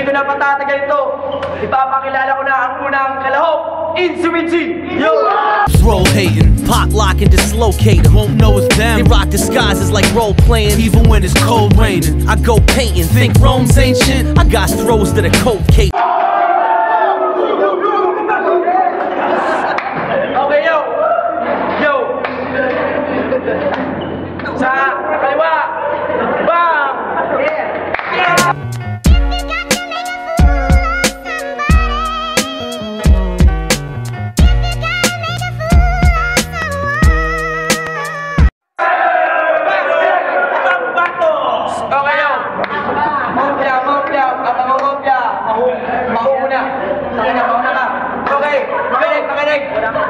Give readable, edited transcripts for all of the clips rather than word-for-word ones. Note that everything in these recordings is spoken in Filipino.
Hindi ko na patatagal ito. Ipapakilala ko na ang unang kalahok, Insuichi! Yo! Roll hating, pop locking, dislocating. Won't know it's them. They rock disguises like role playing, even when it's cold raining. I go painting, think Rome's ancient. I got throws to the cold cake. Okay, yo! Yo! Sa kaliwa! Bang! Yeah!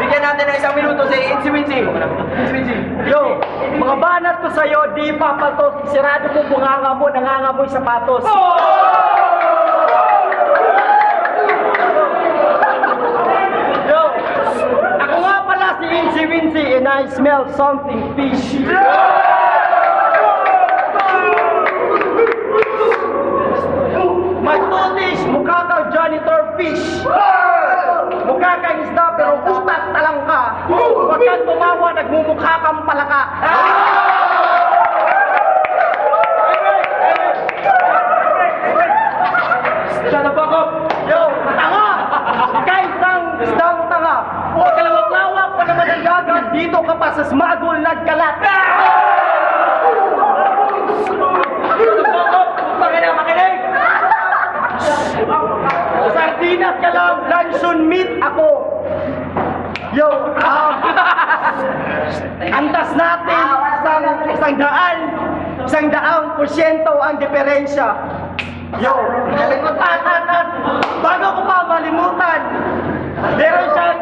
Bigyan natin ng 1 minuto si Insuichi. Yo, mga banat ko sa'yo, di papatos. Sirado mo bunganga mo, nangangamoy sapatos. Yo, ako nga pala si Insuichi and I smell something fishy. Magtutis, mukha kang janitor fish. Mukha kang isda pero utak talang ka. Huwag kang tumawa, nagmumukha kang palaka. Shut the fuck up! Yo, tanga! Kahit isdang tanga. Huwag ka lawak-lawak pa naman ang gagat. Dito ka pa sa smagol nagkalat. Shut the fuck up! Makinig! Sardinas ka lang, luncheon meat ako. Yo, antas natin isang daang porsyento ang diferensya. Yo, bago ko pa malimutan, meron siyang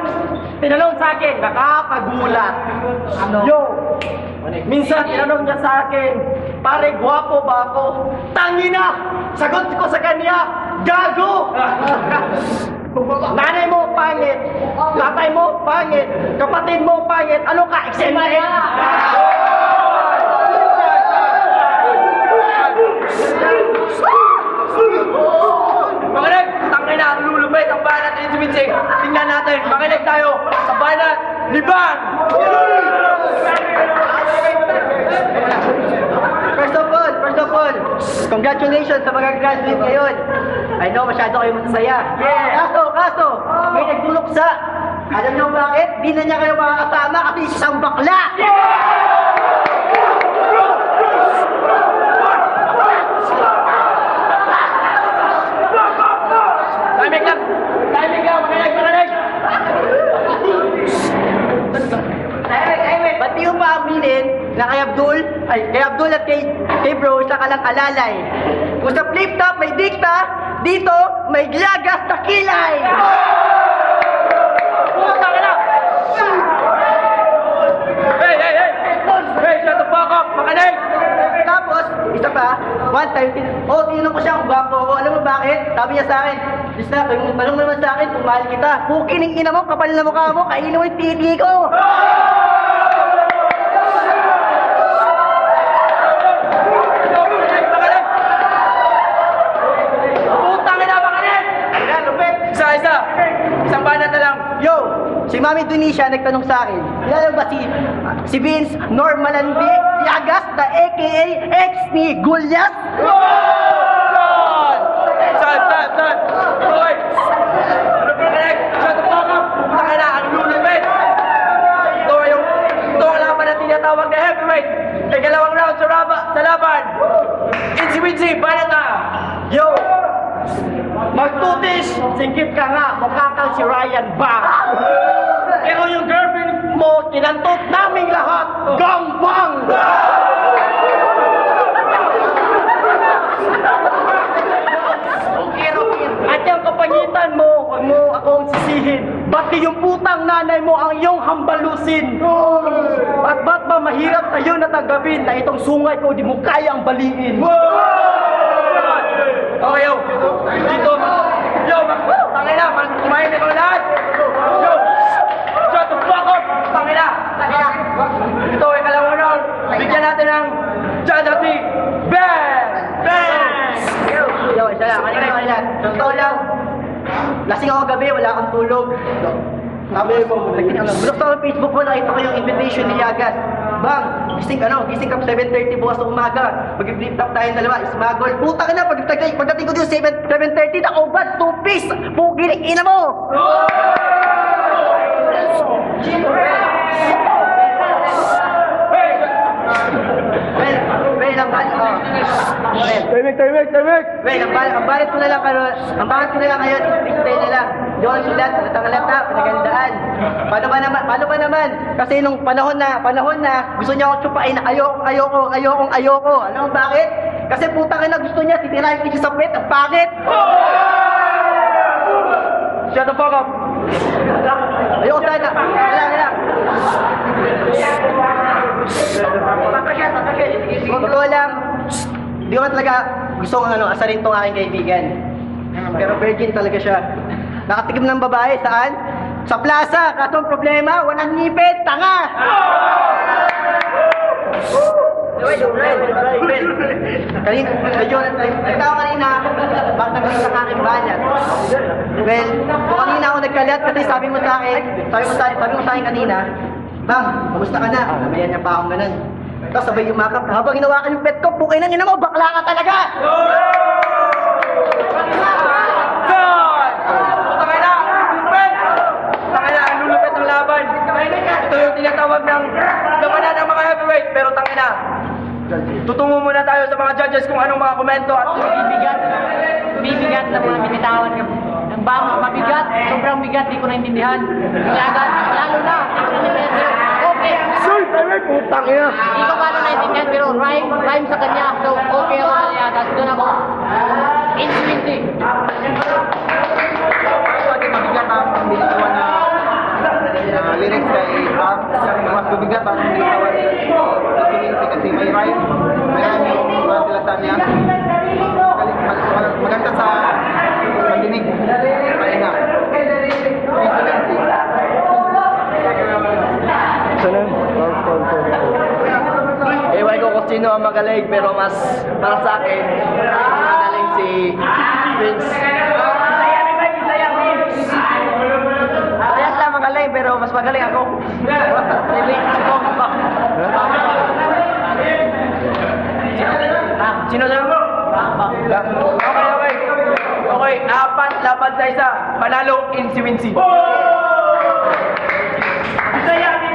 tinanong sa akin, nakakagulat. Yo, minsan tinanong niya sa akin, pare, gwapo ba ako? Tangina! Sagot ko sa kanya, gago! Nanay mo pangit, tatay mo pangit, kapatid mo pangit, ano ka, eccentric? Makinig! Tangina, ang lulupit ang banat ni Insuichi. Tingnan natin, makinig tayo sa banat ni Bang! First of all, congratulations sa mga graduate ngayon. I know masyado kayo masasaya. Yeah. Kaso, may nagduluksa. Alam niyo bakit? Di na niya kayo makakasama kasi isang bakla. Timing lang, makinig! Ba't di yung paaminin na kay Abdul at kay bro, isa ka lang alalay. Kung sa flip top may dikta, dito may glagas na kilay. Puta ka na! Hey, shut the fuck up! Makinig! Tapos, isa pa, one time, tinanong ko siya kung gwapo ako. Alam mo bakit? Sabi niya sa akin, Lisa, tanong mo naman sa akin kung mahal kita. Pukining ina mo, kapal na mukha mo, kainin mo yung titi ko. Isang banat na lang. Yo, si Mami Tunisia nagtanong sa akin, kilala ba si Vince Normalandi Llagas na aka ex ni Gulyas? Son! Hoy! Shut the fuck up! Puta na, ang lulupit! Ito ang laban na tinatawag na heavyweight. Ikalawang round sa laban. Insuichi, banat na! Yo! Magtutis, singkit ka nga, mukha kang si Ryan Bang. Pero yung girlfriend mo, kinantot naming lahat, gambang! At yung kapangitan mo, huwag mo akong sisihin. Ba't di yung putang nanay mo ang iyong hambalusin? At ba't ba mahirap sa'yo na tanggapin na itong sungay ko di mo kayang baliin? Okay, yo! Dito! Yo! Tangina! Kumain na mga lahat! Yo! Shut the fuck up! Tangina! Ito ay kalawang round. Bigyan natin ng Janati Bang! Yo, isa lang. Totoo lang. Lasing ako gabi, wala akong tulog. Tapos, bulok sa Facebook ko, nakita ko yung invitation ni Yagas. Bang, gising ka 7:30 bukas ng umaga. Mag-flip top tayong dalawa, smuggle. Puta ka na, pagdating ko dito 7:30, nakaubat, 2 piece. Pugilik, ina mo! Well, ang balit ko. Well, ang balit ko na lang ngayon, stay na lang. Di ako sulat, natangalata, pinagandaan. Paano ba naman? Kasi nung panahon na, gusto niya akong tsupain na ayoko. Alam mo bakit? Kasi puta ka na gusto niya, titirahin ko siya sa pet, ang pangit! Shut the fuck up! Ayoko sana. Kailangan. Totoo lang, di ko talaga gusto kong asarin tong aking kaibigan. Pero virgin talaga siya. Nakatikim ng babae, saan? Sa plaza, kaso ang problema, walang ngipin, tanga! Nagtao kanina, bakit nagkaroon sa aking banyan? Well, kung kanina ako nagkalat kasi sabi mo sa akin kanina, Bang, kamusta ka na? Namayan niya pa akong ganun. Tapos sabay yumakap, habang hinawakan yung pet ko, bukay na niya mo, bakla ka talaga! Ang lulupit ng laban. Ito yung tinatawag ng labanan ng mga heavyweight, pero tangina. Tutungo muna tayo sa mga judges kung anong mga komento at Bibigat na mga binitawan ng mabigat, sobrang bigat, di ko naintindihan. Yagas, lalo na, di ko naintindihan. Okay. Putang ina! Di ko paano naintindihan, pero rhyme sa kanya. So, okay ako sa Yagas. Doon ako. Infinity. Mabigat ang binitawan na lyrics kay Bam. Mas mabigat ang binitawan kasi may rhyme. Marami yung mga silatan niya. Maganda sa pandinig. Kaya nga. Ewan ko kung sino ang magaling, pero mas para sa akin, magaling si Vince. Kaya lang magaling, pero mas magaling ako. Sino lang mo? Okay, apat laban sa isa. Panalo in si Wincy. Bisaya!